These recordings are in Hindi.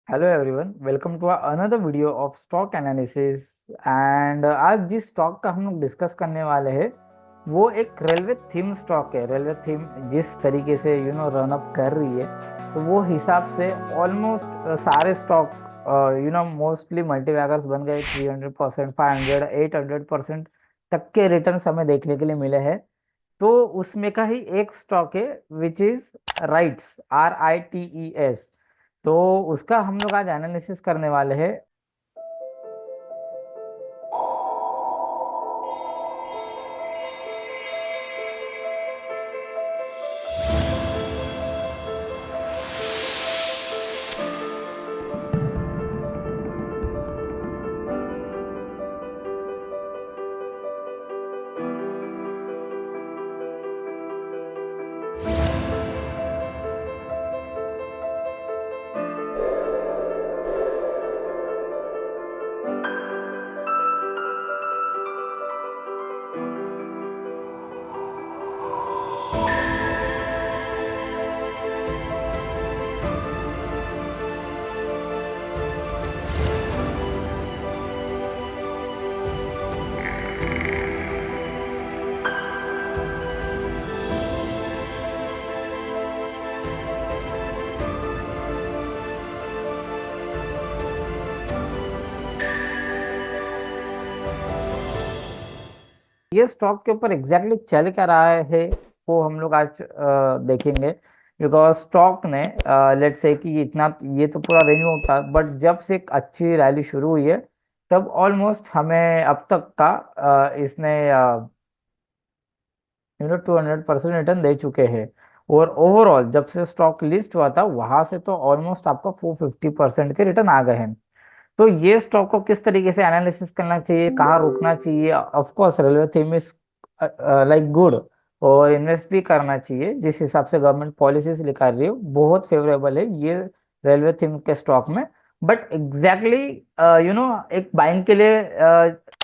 Hello everyone, welcome to another video of stock analysis. And आज जिस स्टॉक का हम लोग डिस्कस करने वाले हैं वो एक रेलवे थीम स्टॉक है। रेलवे थीम जिस तरीके से रन अप कर रही है, तो वो हिसाब से ऑलमोस्ट सारे स्टॉक मोस्टली मल्टीबैगर्स बन गए। 300%, 500, 800% तक के रिटर्न हमें देखने के लिए मिले हैं। तो उसमें का ही एक स्टॉक है विच इज राइट्स, RITES। तो उसका हम लोग आज एनालिसिस करने वाले हैं। ये स्टॉक के ऊपर एग्जैक्टली चल क्या रहा है वो हम लोग आज देखेंगे। बिकॉज स्टॉक ने लेट्स से कि इतना ये तो पूरा रेंज में उठा, बट जब से एक अच्छी रैली शुरू हुई है तब ऑलमोस्ट हमें अब तक का इसने 200% रिटर्न दे चुके हैं। और ओवरऑल जब से स्टॉक लिस्ट हुआ था वहां से तो ऑलमोस्ट आपका 450% के रिटर्न आ गए हैं। तो ये स्टॉक को किस तरीके से एनालिसिस करना चाहिए, कहाँ रोकना चाहिए? Of course railway theme is like good, और इन्वेस्ट भी करना चाहिए। जिस हिसाब से गवर्नमेंट पॉलिसीज निकाल रही है बहुत फेवरेबल है ये रेलवे थीम के स्टॉक में। बट एग्जैक्टली एक बाइंग के लिए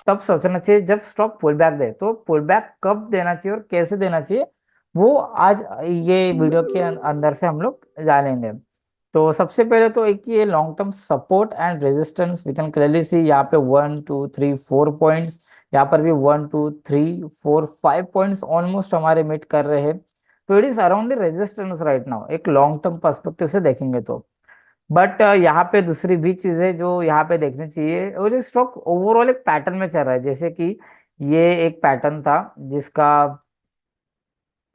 तब सोचना चाहिए जब स्टॉक पुल बैक दे। तो पुल बैक कब देना चाहिए और कैसे देना चाहिए वो आज ये वीडियो के अंदर से हम लोग जानेंगे। तो सबसे पहले तो एक ये long term support and resistance we can clearly see. यहाँ पे 1 2 3 4 पॉइंट्स, यहाँ पर भी 1 2 3 4 5 पॉइंट्स ऑलमोस्ट हमारे मीट कर रहे हैं। तो it is around resistance right now, एक लॉन्ग टर्म पर्सपेक्टिव से देखेंगे तो। बट यहाँ पे दूसरी भी चीजें जो यहाँ पे देखनी चाहिए, और ये स्टॉक ओवरऑल एक पैटर्न में चल रहा है। जैसे कि ये एक पैटर्न था जिसका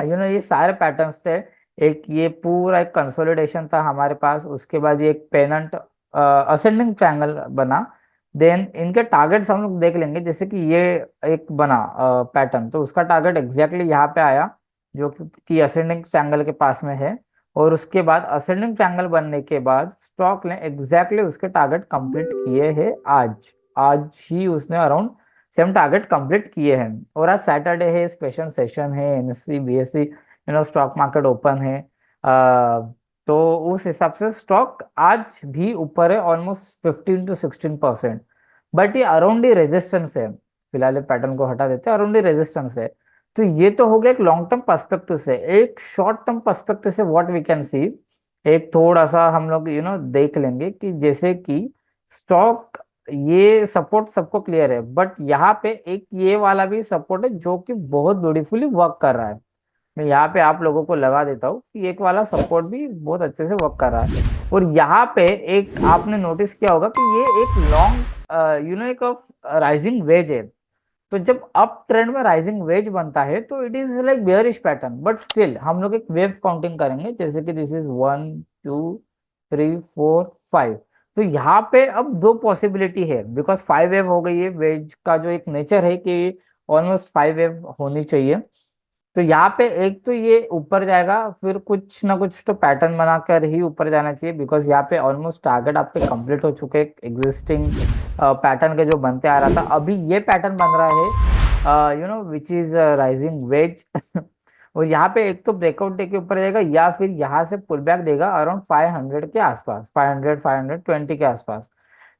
ये सारे पैटर्न्स थे। एक ये पूरा एक कंसोलिडेशन था हमारे पास, उसके बाद ये एक पेनंट असेंडिंग ट्रायंगल बना। देन इनके टारगेट्स हम लोग देख लेंगे। जैसे कि ये एक बना पैटर्न, तो उसका टारगेट एग्जैक्टली यहाँ पे आया जो कि असेंडिंग ट्रायंगल के पास में है। और उसके बाद असेंडिंग ट्रायंगल बनने के बाद स्टॉक ने एग्जैक्टली उसके टारगेट कंप्लीट किए हैं। आज आज ही उसने अराउंड सेम टारगेट कंप्लीट किए हैं। और आज सैटरडे है, स्पेशल सेशन है, NSE BSE stock market open है। तो उस हिसाब से स्टॉक आज भी ऊपर है ऑलमोस्ट 15 to 16%। बट ये अराउंड ही रेजिस्टेंस है। फिलहाल पैटर्न को हटा देते हैं, अराउंड ही रेजिस्टेंस है। तो ये तो हो गया एक लॉन्ग टर्म पर्सपेक्टिव से। एक शॉर्ट टर्म पर्सपेक्टिव से व्हाट वी कैन सी, एक थोड़ा सा हम लोग देख लेंगे कि जैसे कि स्टॉक ये सपोर्ट सबको क्लियर है, बट यहाँ पे एक ये वाला भी सपोर्ट है जो कि बहुत ब्यूटीफुली वर्क कर रहा है। मैं यहाँ पे आप लोगों को लगा देता हूँ कि एक वाला सपोर्ट भी बहुत अच्छे से वर्क कर रहा है। और यहाँ पे एक आपने नोटिस किया होगा कि ये एक लॉन्ग एक राइजिंग वेज है। तो जब अप ट्रेंड में राइजिंग वेज बनता है तो it is like bearish pattern, but still हम लोग एक वेव काउंटिंग करेंगे। जैसे कि दिस इज 1 2 3 4 5। तो यहाँ पे अब दो पॉसिबिलिटी है, बिकॉज 5 वेव हो गई है। वेज का जो एक नेचर है कि ऑलमोस्ट 5 वेव होनी चाहिए। तो यहाँ पे एक तो ये ऊपर जाएगा, फिर कुछ ना कुछ तो पैटर्न बनाकर ही ऊपर जाना चाहिए। बिकॉज यहाँ पे ऑलमोस्ट टारगेट आपके कंप्लीट हो चुके हैं एग्जिस्टिंग पैटर्न के जो बनते आ रहा था। अभी ये पैटर्न बन रहा है विच इज राइजिंग वेज। और यहाँ पे एक तो ब्रेकआउट दे के ऊपर जाएगा, या फिर यहाँ से पुल बैक देगा अराउंड 500 के आसपास, 500 520 के आसपास,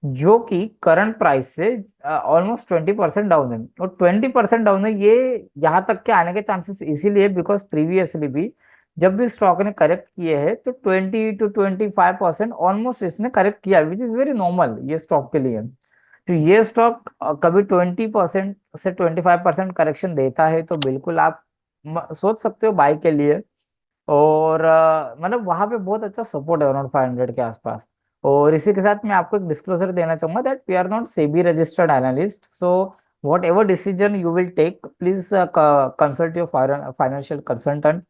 जो कि करंट प्राइस से ऑलमोस्ट 20% डाउन है। और 20% डाउन है ये यहाँ तक के आने के चांसेस इसीलिए बिकॉज प्रीवियसली भी जब भी स्टॉक ने करेक्ट किए हैं तो 20 to 25% ऑलमोस्ट इसने करेक्ट किया, विच इज वेरी नॉर्मल ये स्टॉक के लिए। तो ये स्टॉक कभी 20% से 25% करेक्शन देता है तो बिल्कुल आप सोच सकते हो बाई के लिए। और मतलब वहां पे बहुत अच्छा सपोर्ट है अराउंड 500 के आसपास। और इसी के साथ मैं आपको एक डिस्क्लोजर देना चाहूंगा that we are not SEBI registered analyst, so whatever decision you will take please consult your financial consultant.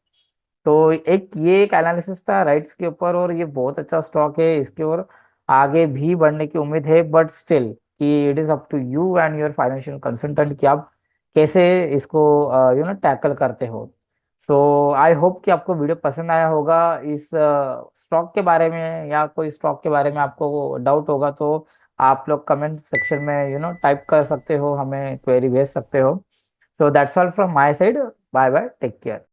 तो ये एक एनालिसिस था राइट्स के ऊपर, और ये बहुत अच्छा स्टॉक है, इसके और आगे भी बढ़ने की उम्मीद है, बट स्टिल कि it is up to you and your financial consultant कि आप कैसे इसको टैकल करते हो। सो आई होप कि आपको वीडियो पसंद आया होगा। इस स्टॉक के बारे में या कोई स्टॉक के बारे में आपको डाउट होगा तो आप लोग कमेंट सेक्शन में टाइप कर सकते हो, हमें क्वेरी भेज सकते हो। So that's all from my side. Bye bye, take care.